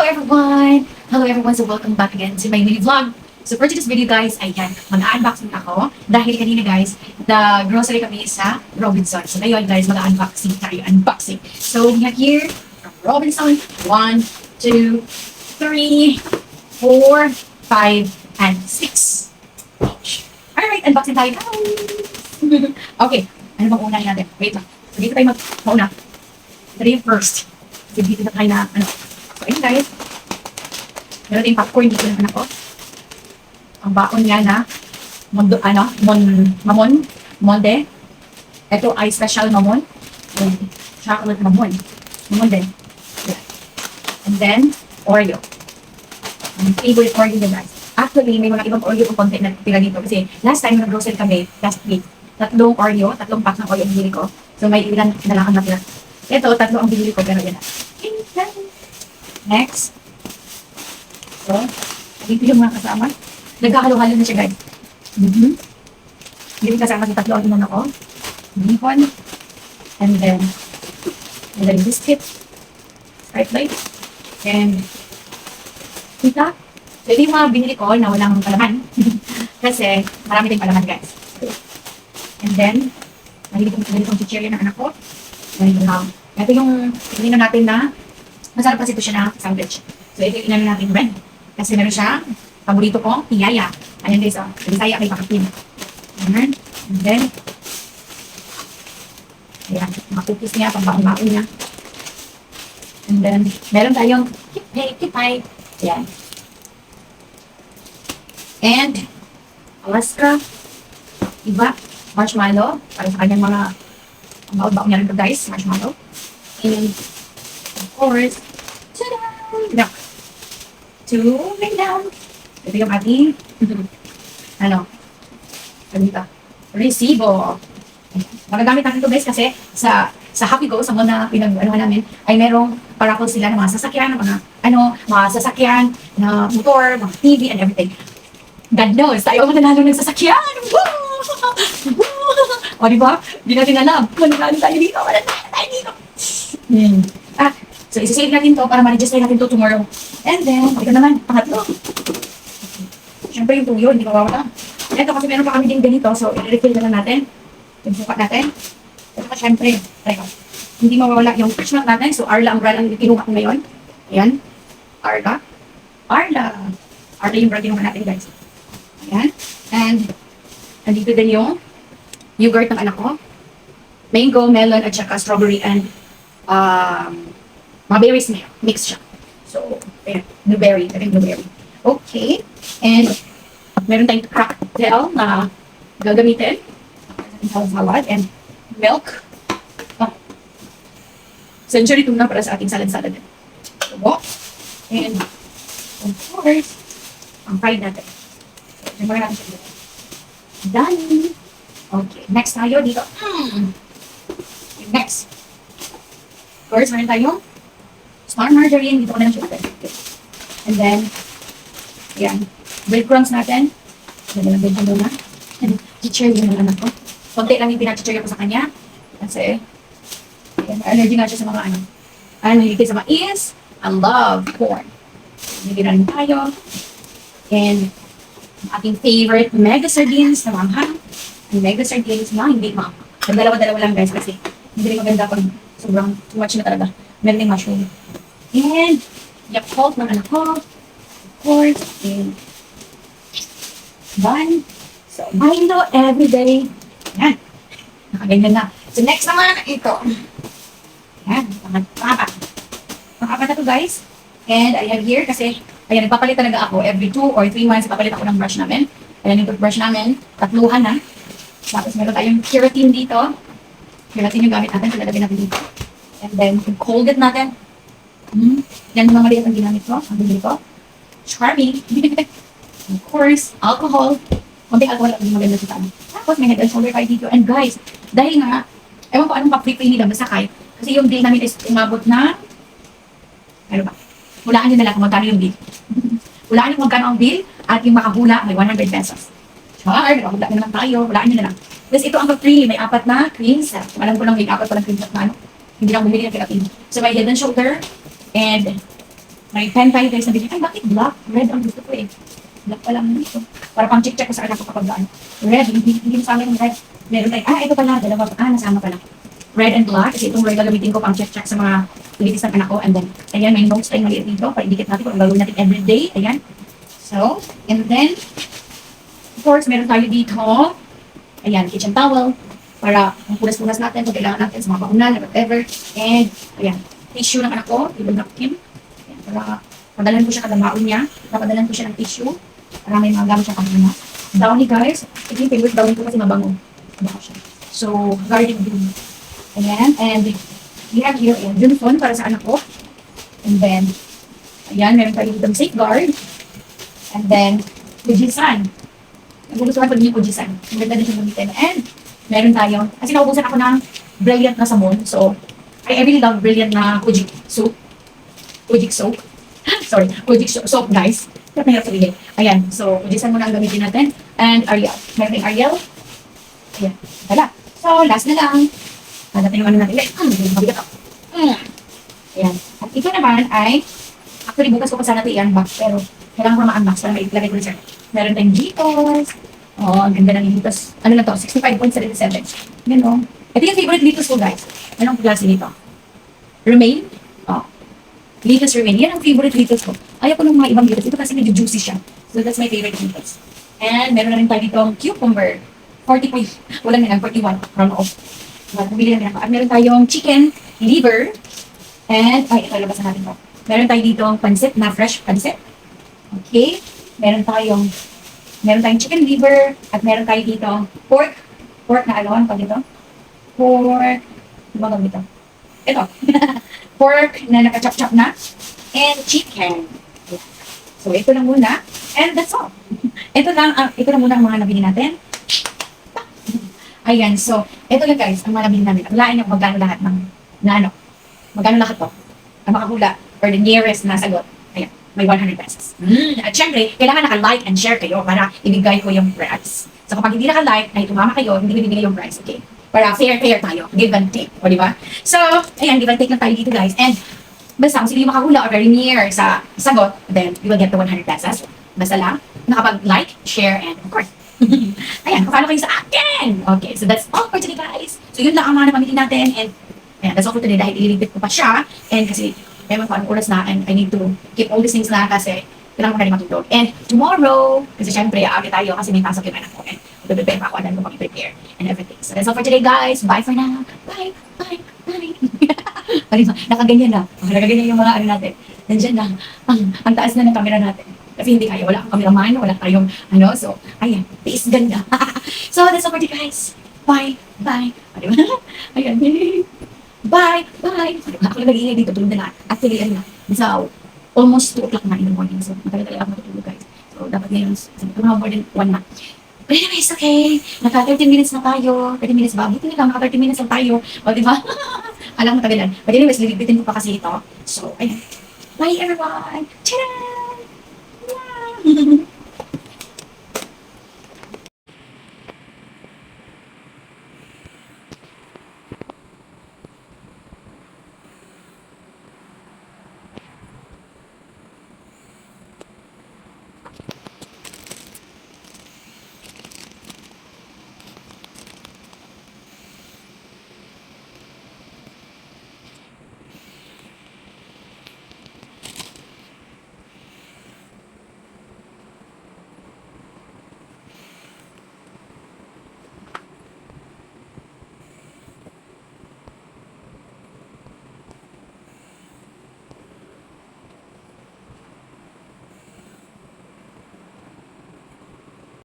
everyone! Hello everyone! So welcome back again to my mini vlog. So for today's video guys, ayan, mag-unboxing ako. Dahil kanina guys, the grocery kami sa Robinson. So ngayon guys, mag-unboxing tayo. Unboxing. So we have here from Robinson, 1, 2, 3, 4, 5, and 6. Alright, unboxing tayo guys! Okay, ano bang unahin natin? Wait lang. So dito tayo mag-mauna. Ito yung first. So dito na tayo na, So, ayun guys. Meron tayong popcorn dito ng anak ko. Ang baon niya na Monde. Ito ay special mamon. Chocolate mamon. Mamon din. Yeah. And then, Oreo. Ang favorite Oreo niya guys. Actually, may mga ibang Oreo kung konti na tira dito. Kasi last time nag-grocery kami, last week, tatlong pack ng Oreo ang binili ko. So, may ilan na lang ang natira. Ito, tatlo ang binili ko, pero yan na. Next. So, dito yung mga kasama. Nagkakalo-halo na siya, guys. Dito kasama si tatlo ang inan ako. Bihon. And then biscuit. Sprite light. And kita. So, ito yung mga binili ko na walang palaman. Kasi, marami tayong palaman, guys. And then, nalili kong chichirya ng anak ko. Ito yung pinino natin na masarap kasi ito siya na sandwich. So, ito yung inamin natin bread. Kasi meron siya, paborito ko, tiyaya. Ayan guys, Bisaya kay Pakatin. Ayan. And then, ayan, mga cookies niya, pambaon-baon niya. And then, meron tayong kipay. Ayan. And, Alaska, iba, marshmallow, para sa kanyang mga baon-baon niya rin ito guys, marshmallow. And, of course, tada! Milk. Lay down. Ito yung ating, resibo. Magagamit natin ito guys kasi sa Happy Go, sa mga pinag-anuhan namin, ay merong paraffle sila ng mga sasakyan, mga sasakyan, na motor, mga TV, and everything. God knows, tayo ang mananalo ng sasakyan! Woo! O diba? Hindi natin alam. Mananalo tayo dito, So, isi-save natin to para ma-register natin to tomorrow. And then, ito naman, pangatlo. Siyempre yung tuyo, hindi mawawala. Ito kasi meron pa kami din ganito, so i-refill na lang natin. Yung sukat natin. Ito siyempre, hindi mawawala yung fish milk natin. So, Arla ang brand ang kinuha ko ngayon. Ayan. Arla yung brand kinuha natin, guys. Ayan. And, nandito din yung yogurt ng anak ko. Mango, melon, at saka strawberry and mga berries na mix siya. So, ayan, blueberry. Okay. And, meron tayong cocktail na gagamitin. Salad and milk. Century tuna para sa ating salad-salad. Tubo. And, of course, ang fried natin. So, natin siya dito. Done. Okay. Next tayo dito. Next. Of course, meron tayong Star margarine, dito ko na lang siya. And then, ayan, breadcrumbs natin. Ayan, nilagay ko muna. And chichirya yung anak ko. Konti lang yung pinachichirya ko sa kanya. Kasi, ayan, allergy nga siya sa mga higit sa mais. I love corn. Hindi na rin tayo. And, ating favorite mega sardines na manghang. Ang mega sardines na hindi manghang. Dalawa-dalawa lang guys kasi hindi rin maganda pag sobrang too much na talaga. Meron din mushroom. And, Yakult ng anak ko. Of course. And, bun. So, Milo everyday. Yan. Nakaganyan na. So, next naman, ito. Yan. Pangapat. Pangapat na to, guys. And, I have here, kasi, ayan, nagpapalit talaga ako. Every 2 or 3 months, papalit ako ng brush namin. Ayan yung toothbrush namin. Tatluhan na. Tapos, meron tayong keratin dito. Keratin yung gamit natin. Pinalagay natin dito. And then, yung Colgate natin. Yan yung mga maliit ang ginamit ko. Ang bibili ko. Charmy. Of course, alcohol. Konting alcohol lang yung maganda sa tabi. Tapos, may head and shoulder tayo dito. And guys, dahil nga, ewan ko anong pa-free nila masakay. Kasi yung bill namin is umabot na, ano ba? Hulaan nyo na lang kung magkano yung bill. Hulaan nyo kung magkano ang bill at yung makahula may 100 pesos. Char, nakahula na lang tayo. Hulaan nyo na lang. Tapos ito ang free, may 4 na cream set. Alam ko lang may 4 pa ng cream set na hindi lang bumili ng keratin. So, may head and shoulder and May pen tayo guys na bigyan. Ay, bakit black? Red ang gusto ko eh. Black pa lang dito. Para pang check-check ko sa anak ko kapag ano. Red, hindi sa amin red. Meron tayo. Ito pala, dalawa pa. Nasama pala. Red and black. Kasi itong red gagamitin ko pang check-check sa mga litis ng anak ko. And then, ayan, may notes tayong maliit dito. Para idikit natin kung ang gagawin natin everyday. Ayan. So, and then, of course, meron tayo dito. Ayan, kitchen towel. Para punas-punas natin kung kailangan natin sa mga bakunan, whatever. And, ayan, tissue ng anak ko. Table napkin. Ayan, para padalan ko siya kada baon niya. Napadalan ko siya ng tissue. Para may mga gamit siya kanina. Downy guys. Ito yung favorite downy ko kasi mabango. Mabango siya. So, garlic green. Ayan. And we have here a Johnson para sa anak ko. And then, ayan, meron tayo dito safeguard. And then, Fujisan. Nagugustuhan ko din yung Fujisan. Ang ganda din yung gamitin. And, meron tayo. Kasi naubusan ako ng brilliant na sabon. So, I really love brilliant na Fujic soap. Fujic soap. Sorry, Fujic soap, guys. Pero mahirap sabihin. Ayan. So, Fujisan muna ang gamitin natin. And Ariel. Meron tayong Ariel. Ayan. Wala. So, last na lang. Natin yung ano natin. Mabigat ako. Ayan. At ito naman ay, actually, bukas ko pa sana ito i-unbox. Pero, kailangan ko na ma-unbox para may ilagay ko na siya. Meron tayong Doritos. Ang ganda ng Doritos. Ano na to? 65.77. Yan o. Ito yung favorite Doritos ko, guys. Anong klase nito? Remain. Doritos Remain. Yan ang favorite Doritos ko. Ayaw ko ng mga ibang Doritos. Ito kasi medyo juicy siya. So, that's my favorite Doritos. And, meron na rin tayo ditong cucumber. 40. Walang na lang. 41. Round off. Bumili na ako. At meron tayong chicken liver. And, ito labas na natin to. Meron tayo ditong pansit na fresh pansit. Okay. Meron tayong chicken liver. At meron tayo ditong pork. Pork na ano? Ano pa dito? Pork. Ano ba dito? Ito. Pork na naka-chop-chop na. And chicken. So, ito lang muna. And that's all. Ito lang muna ang mga nabili natin. Ayan, so, ito lang guys, ang mga nabili namin. Hulaan niyo magkano lahat ng, magkano lahat to? Ang makahula, or the nearest na sagot. Ayan, may 100 pesos. At syempre, kailangan naka-like and share kayo para ibigay ko yung prize. So, kapag hindi naka-like, ay tumama kayo, hindi bibigay yung prize, okay? Para fair tayo, give and take, o diba? So, ayan, give and take lang tayo dito guys. And, basta kung sino yung makahula or very near sa sagot, then you will get the 100 pesos. Basta lang, nakapag-like, share, and of course, ayan, paano kayo sa akin? Okay, so that's all for today guys. So yun lang ang mga napamili natin and ayan, that's all for today dahil ililipit ko pa siya and kasi ewan ko anong oras na and I need to keep all these things na kasi kailangan ko na rin matutog. And tomorrow, kasi syempre aaga tayo kasi may pasok yung anak ko and prepare pa ako and then prepare and everything. So that's all for today guys. Bye for now. Bye, bye, bye. Nakaganyan na. Nakaganyan yung mga ano natin. Nandiyan na. Ang taas na ng camera natin. Kasi hindi kaya, wala kang cameraman, wala tayong, so, ayan, tiis ganda. So, that's all for you guys. Bye, bye. Ayan, bye, bye. Ako lang nag-iingay dito, tulog na lahat. Actually, nasa almost 2 o'clock na in the morning. So, matagal-tagal ako matutulog, guys. So, dapat ngayon, more than 1 na. But anyways, okay. Naka 13 minutes na tayo. 30 minutes ba? Buti nila, naka 30 minutes lang tayo. O, diba? Alam mo, tagalan. But anyways, lilipitin ko pa kasi ito. So, ayan. Bye, everyone. Tada! Yeah.